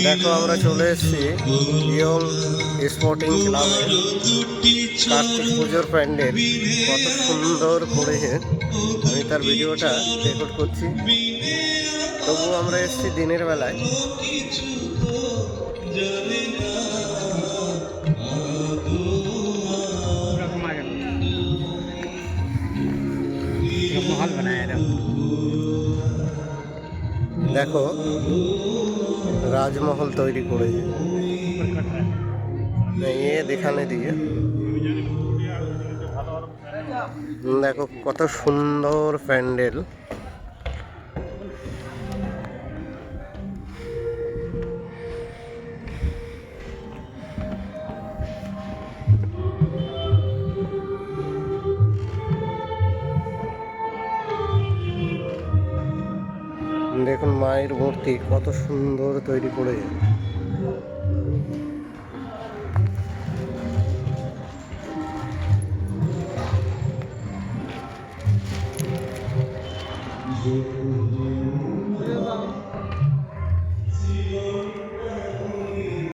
দেখো আমরা চলে এসেছি ইয়ং স্পোর্টিং ক্লাবে। কার্তিক পুজোর প্যান্ডেল কত সুন্দর করেছে, আমি তার ভিডিওটা রেকর্ড করছি। তবু আমরা এসেছি দিনের বেলায়। দেখো রাজমহল তৈরি করেছে, ये दिखाने दिए। দেখো কত সুন্দর প্যান্ডেল। দেখুন মায়ের মূর্তি কত সুন্দর তৈরি করেছে।